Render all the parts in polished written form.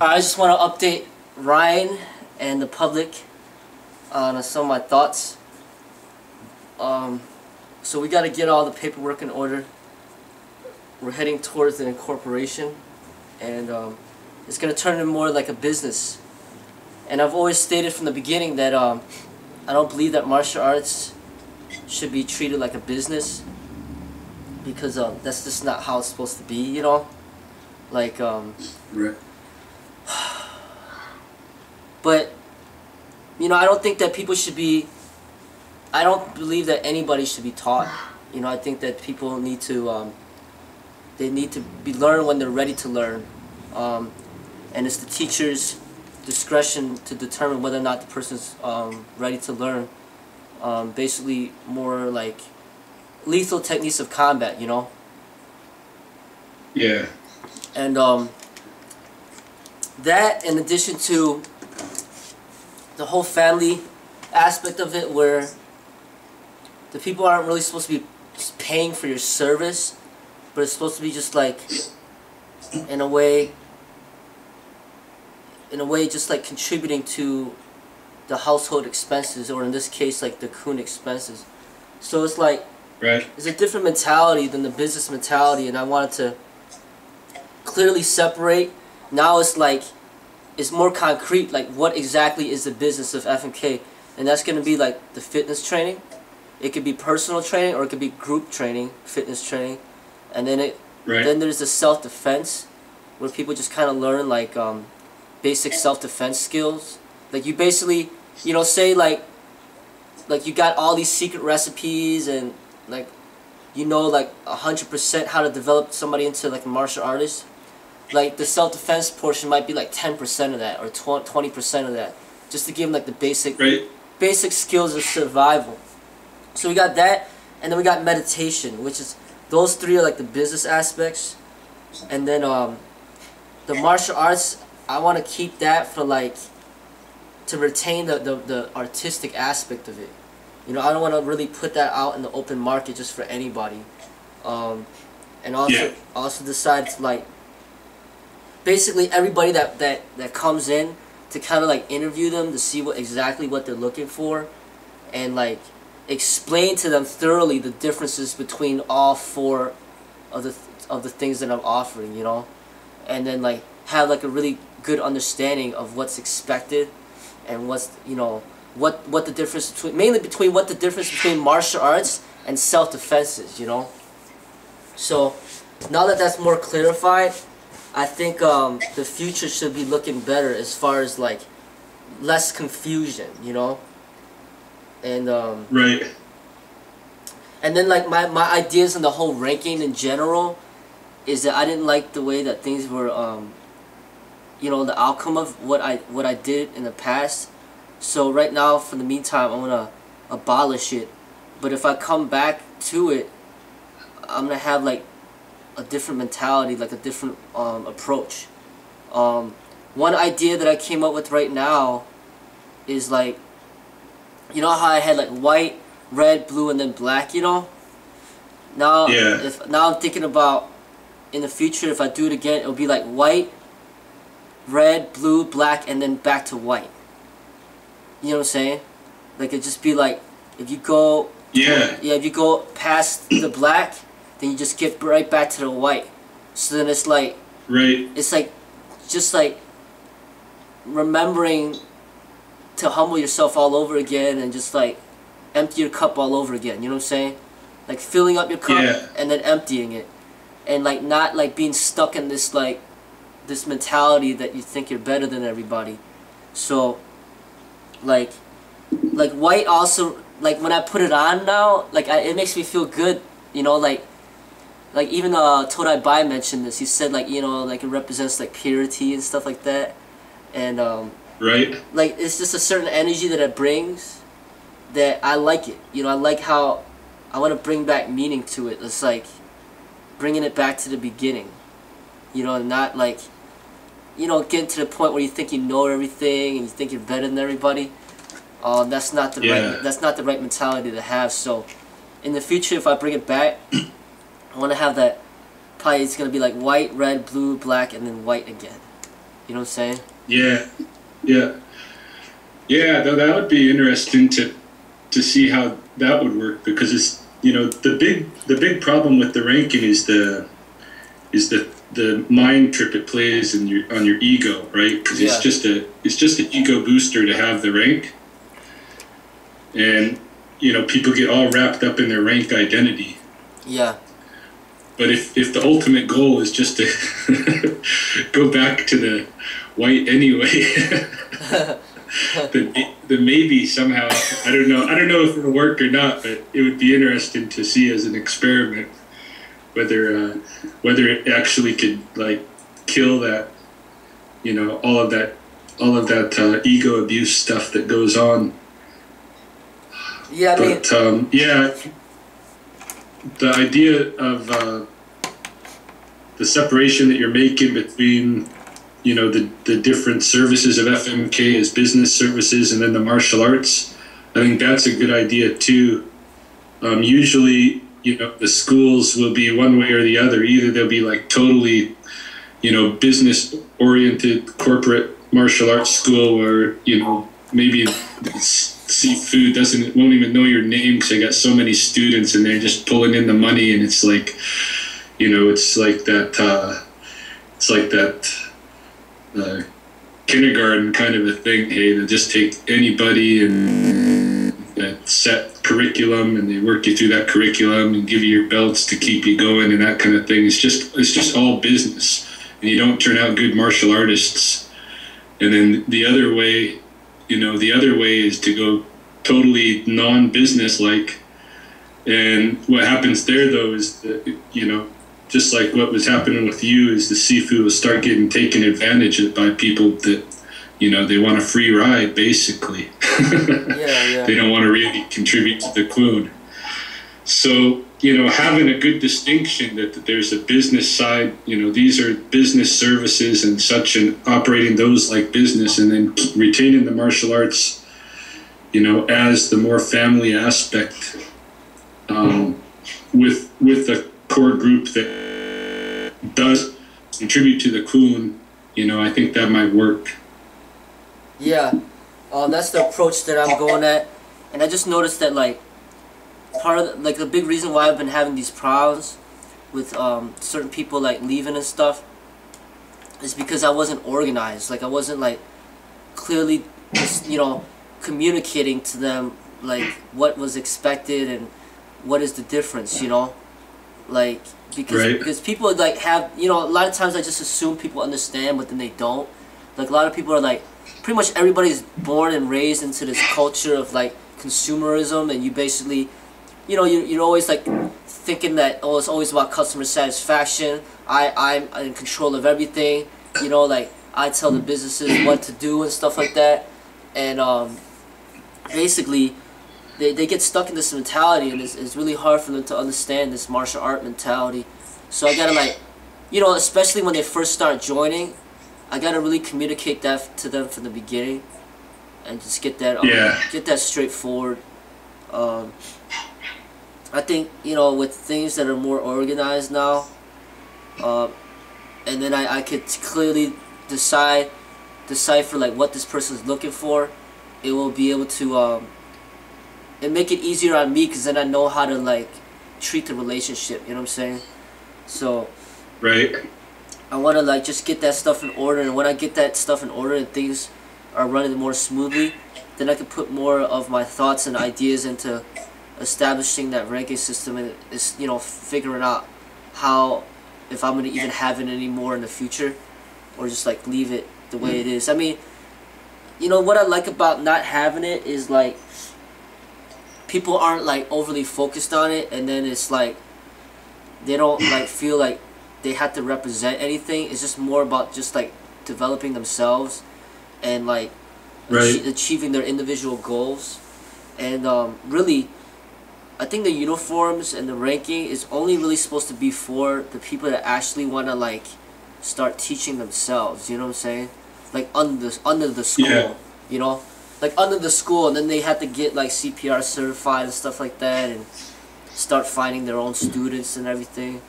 I just want to update Ryan and the public on some of my thoughts. So we got to get all the paperwork in order. We're heading towards an incorporation, and it's going to turn into more like a business. And I've always stated from the beginning that I don't believe that martial arts should be treated like a business, because that's just not how it's supposed to be, you know? Like, right. But, you know, I don't think that people should be, I don't believe that anybody should be taught. You know, I think that people need to, they need to be learned when they're ready to learn. And it's the teacher's discretion to determine whether or not the person's ready to learn. Basically, more like lethal techniques of combat, you know? Yeah. And that, in addition to the whole family aspect of it, where the people aren't really supposed to be paying for your service, but it's supposed to be just like, in a way just like contributing to the household expenses, or in this case like the kun expenses. So it's like, right, it's a different mentality than the business mentality, and I wanted to clearly separate. Now it's like, it's more concrete, like what exactly is the business of FMK, and that's going to be like the fitness training. It could be personal training, or it could be group training, fitness training, and then then there's the self-defense, where people just kind of learn like basic self-defense skills. Like you basically, you know, say like you got all these secret recipes, and like, you know, like 100% how to develop somebody into like a martial artist. Like the self-defense portion might be like 10% of that, or 20% of that, just to give them like the basic skills of survival. So we got that, and then we got meditation, which is, those three are like the business aspects. And then the martial arts, I want to keep that for like, to retain the artistic aspect of it. You know, I don't want to really put that out in the open market just for anybody. And also decide to like, basically everybody that comes in, to kind of like interview them to see exactly what they're looking for, and like explain to them thoroughly the differences between all four of the things that I'm offering, you know, and then like have like a really good understanding of what's expected, and what's, you know, what the difference between, mainly between what the difference between martial arts and self-defense is, you know. So now that that's more clarified, I think the future should be looking better as far as like less confusion, you know. And right. And then like my ideas on the whole ranking in general is that I didn't like the way that things were, you know, the outcome of what I did in the past. So right now, for the meantime, I'm gonna abolish it. But if I come back to it, I'm gonna have like a different mentality, like a different approach. One idea that I came up with right now is like, you know how I had like white, red, blue, and then black, you know? Now, now I'm thinking about, in the future, if I do it again, it'll be like white, red, blue, black, and then back to white. You know what I'm saying? Like, it'd just be like, if you go, if you go past the black, then you just get right back to the white. So then it's like, it's like, just like remembering to humble yourself all over again, and just like empty your cup all over again. You know what I'm saying? Like filling up your cup and then emptying it, and like not like being stuck in this like this mentality that you think you're better than everybody. So like white also, like when I put it on now, like it makes me feel good, you know, like even Todai Bai mentioned this. He said like, you know, like it represents like purity and stuff like that, and like it's just a certain energy that it brings that I like it. You know, I like how I want to bring back meaning to it. It's like bringing it back to the beginning, you know, and not like, you know, getting to the point where you think you know everything and you think you're better than everybody. That's not the right mentality to have. So in the future, if I bring it back, I want to have that. Probably it's gonna be like white, red, blue, black, and then white again. You know what I'm saying? Yeah, yeah, yeah. Though that would be interesting to see how that would work, because it's, you know, the big problem with the ranking is the mind trip it plays in your on your ego, right? Because Yeah. it's just an ego booster to have the rank, and you know, people get all wrapped up in their rank identity. Yeah. But if the ultimate goal is just to go back to the white anyway, then maybe somehow, I don't know if it'll work or not, but it would be interesting to see as an experiment whether it actually could like kill that, you know, all of that ego abuse stuff that goes on. Yeah, I mean, But yeah, the idea of the separation that you're making between, you know, the different services of FMK as business services and then the martial arts, I think that's a good idea too. Usually, you know, the schools will be one way or the other. Either they'll be like totally, you know, business oriented corporate martial arts school where, you know, maybe Sifu won't even know your name because they got so many students and they're just pulling in the money, and it's like, you know, it's like that kindergarten kind of a thing. Hey, they just take anybody and that set curriculum, and they work you through that curriculum and give you your belts to keep you going and that kind of thing. It's just all business, and you don't turn out good martial artists. And then the other way, you know, the other way is to go totally non-business like. And what happens there though is that, you know, just like what was happening with you, is the Sifu will start getting taken advantage of by people that, you know, they want a free ride basically. yeah. They don't want to really contribute to the Kwun. So, you know, having a good distinction that there's a business side, you know, these are business services and such, and operating those like business, and then retaining the martial arts, you know, as the more family aspect, with a core group that does contribute to the Kwun, you know, I think that might work. Yeah. That's the approach that I'm going at. And I just noticed that, like, part of the, like, the big reason why I've been having these problems with certain people like leaving and stuff is because I wasn't organized. Like, I wasn't like clearly just, you know, communicating to them like what was expected and what is the difference, you know, like because people like have, you know, a lot of times I just assume people understand, but then they don't. Like, a lot of people are like, pretty much everybody's born and raised into this culture of like consumerism, and you basically, you know, you're always like thinking that, oh, it's always about customer satisfaction. I'm in control of everything, you know, like I tell the businesses what to do and stuff like that. And basically they get stuck in this mentality, and it's really hard for them to understand this martial art mentality. So I gotta, like, you know, especially when they first start joining, I gotta really communicate that to them from the beginning, and just get that straightforward. I think, you know, with things that are more organized now, and then I could clearly decipher like what this person's looking for, it will be able to and make it easier on me, because then I know how to like treat the relationship, you know what I'm saying? So I want to like just get that stuff in order, and when I get that stuff in order and things are running more smoothly, then I can put more of my thoughts and ideas into establishing that ranking system, and is, you know, figuring out how, if I'm gonna even have it anymore in the future, or just like leave it the way it is. I mean, you know, what I like about not having it is like people aren't like overly focused on it, and then it's like they don't like feel like they have to represent anything. It's just more about just like developing themselves and like achieving their individual goals. And really, I think the uniforms and the ranking is only really supposed to be for the people that actually want to like start teaching themselves, you know what I'm saying? Like under the school, you know? Like under the school, and then they have to get like CPR certified and stuff like that, and start finding their own students and everything.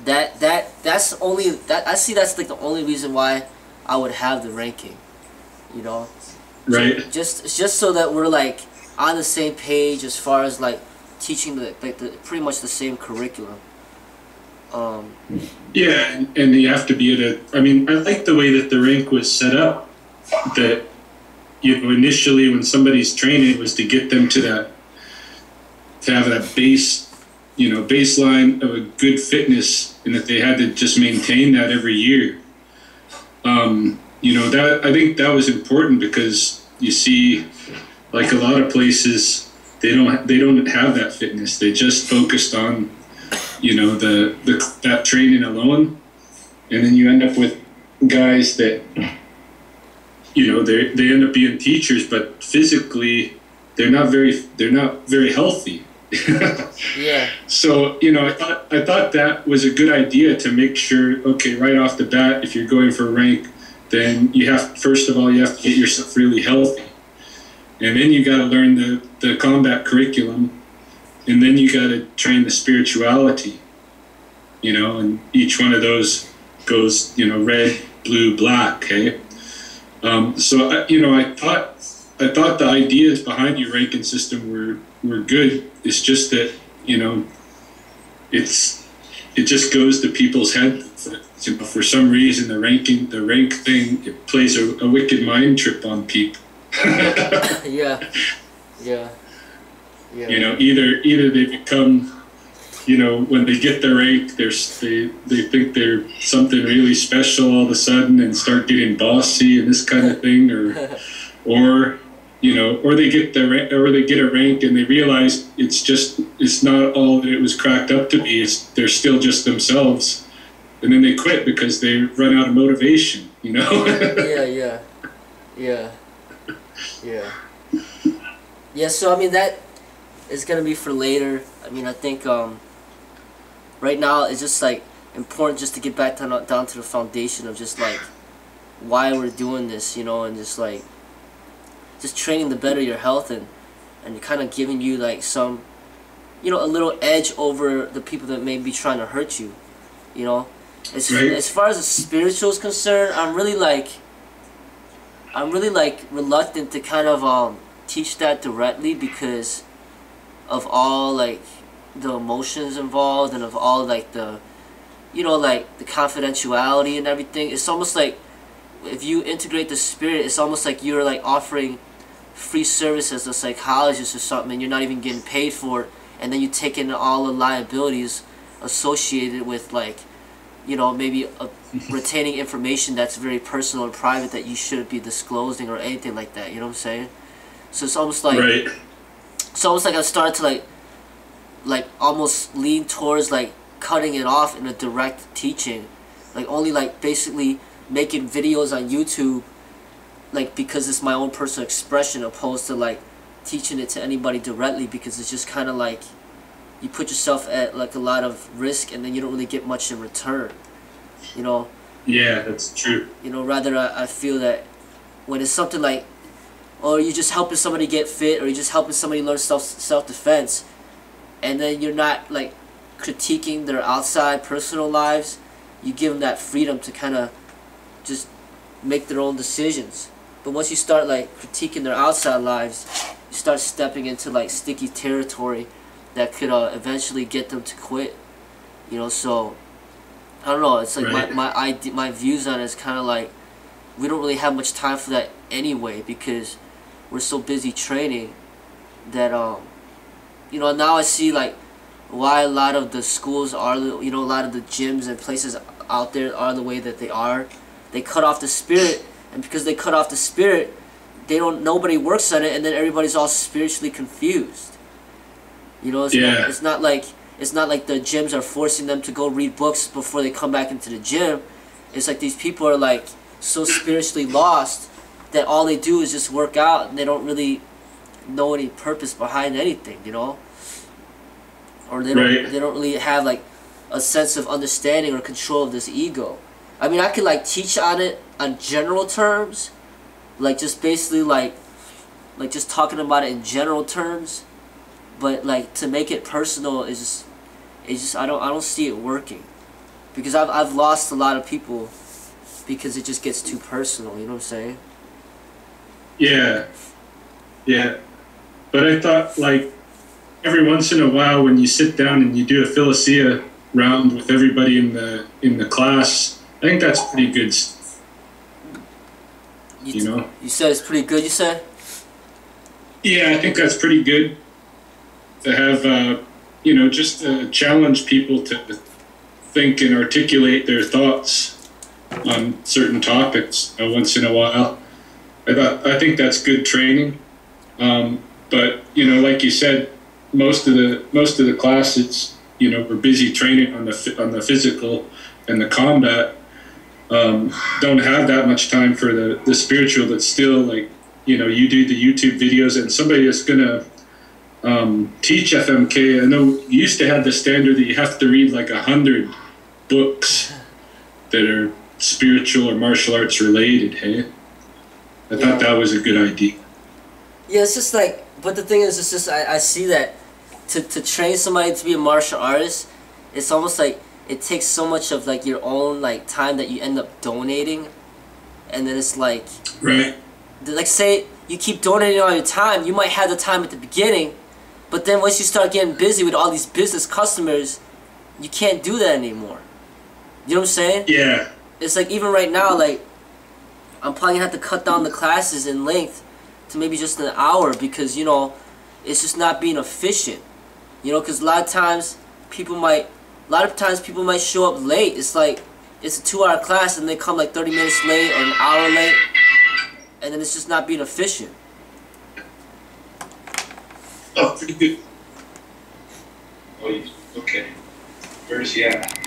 that's only that I see that's like the only reason why I would have the ranking, you know. Right. Just so that we're like on the same page as far as like teaching the pretty much the same curriculum. Yeah, and you have to be at a. I mean, I like the way that the rank was set up. That, you know, initially when somebody's training was to get them to have that base, you know, baseline of a good fitness, and that they had to just maintain that every year. You know, that I think that was important, because you see, like a lot of places, they don't have that fitness. They just focused on, you know, that training alone, and then you end up with guys that, you know, they end up being teachers, but physically they're not very healthy. Yeah. So, you know, I thought that was a good idea, to make sure, okay, right off the bat, if you're going for rank, then first of all, you have to get yourself really healthy. And then you got to learn the combat curriculum, and then you got to train the spirituality, you know, and each one of those goes, you know, red, blue, black, okay? So, you know, I thought the ideas behind your ranking system were good. It's just that, you know, it just goes to people's head. You know, for some reason, the rank thing, it plays a wicked mind trip on people. Yeah. You know, either they become, you know, when they get the rank, they think they're something really special all of a sudden and start getting bossy and this kind of thing, or you know, or they get a rank and they realize it's not all that it was cracked up to be. They're still just themselves, and then they quit because they run out of motivation. You know. Yeah. So I mean, that is gonna be for later. I mean, I think right now it's just like important just to get back down to the foundation of just like why we're doing this, you know, and just like just training to better your health and kind of giving you like some, you know, a little edge over the people that may be trying to hurt you, you know. As far as the spiritual is concerned, I'm really like reluctant to kind of teach that directly, because of all like the emotions involved and of all like the, you know, like the confidentiality and everything. It's almost like if you integrate the spirit, it's almost like you're like offering free service as a psychologist or something, and you're not even getting paid for it, and then you take in all the liabilities associated with, like, you know, maybe retaining information that's very personal and private that you shouldn't be disclosing or anything like that. You know what I'm saying? So it's almost like it's almost like I started to like almost lean towards like cutting it off in a direct teaching, like only like basically making videos on YouTube, like because it's my own personal expression, opposed to like teaching it to anybody directly, because it's just kind of like you put yourself at like a lot of risk and then you don't really get much in return, you know. Yeah, that's true. You know, rather I feel that when it's something like, or you're just helping somebody get fit, or you're just helping somebody learn self-defense, and then you're not like critiquing their outside personal lives, you give them that freedom to kind of just make their own decisions. But once you start like critiquing their outside lives, you start stepping into like sticky territory that could eventually get them to quit. You know, so I don't know. It's like my views on it is kind of like we don't really have much time for that anyway, because we're so busy training that you know, now I see like why a lot of the schools are, you know, a lot of the gyms and places out there are the way that they are. They cut off the spirit, and because they cut off the spirit, nobody works on it, and then everybody's all spiritually confused. You know, it's not like the gyms are forcing them to go read books before they come back into the gym. It's like these people are like so spiritually lost that all they do is just work out, and they don't really know any purpose behind anything, you know? Or they don't really have like a sense of understanding or control of this ego. I mean, I could like teach on it on general terms, like just basically like just talking about it in general terms, but like to make it personal is just I don't see it working. Because I've lost a lot of people because it just gets too personal, you know what I'm saying? Yeah. Yeah. But I thought, like, every once in a while when you sit down and you do a Philosia round with everybody in the class, I think that's pretty good stuff. You know? You said it's pretty good, you said? Yeah, I think that's pretty good to have, you know, just challenge people to think and articulate their thoughts on certain topics once in a while. I think that's good training. But you know, like you said, most of the class, it's, you know, we're busy training on the physical and the combat. Don't have that much time for the spiritual. That's still, like, you know, you do the YouTube videos and somebody that's gonna teach FMK. I know you used to have the standard that you have to read like 100 books that are spiritual or martial arts related. Hey, I thought that was a good idea. Yeah, it's just like, but the thing is, it's just I see that to train somebody to be a martial artist, it's almost like it takes so much of like your own like time that you end up donating, and then it's like, right. Like, say you keep donating all your time, you might have the time at the beginning, but then once you start getting busy with all these business customers, you can't do that anymore. You know what I'm saying? Yeah. It's like, even right now, like, I'm probably gonna have to cut down the classes in length to maybe just an hour because, you know, it's just not being efficient. You know, because a lot of times people might show up late. It's like, it's a 2-hour class and they come like 30 minutes late or an hour late, and then it's just not being efficient. Oh, pretty good. Oh, okay. Where's he at?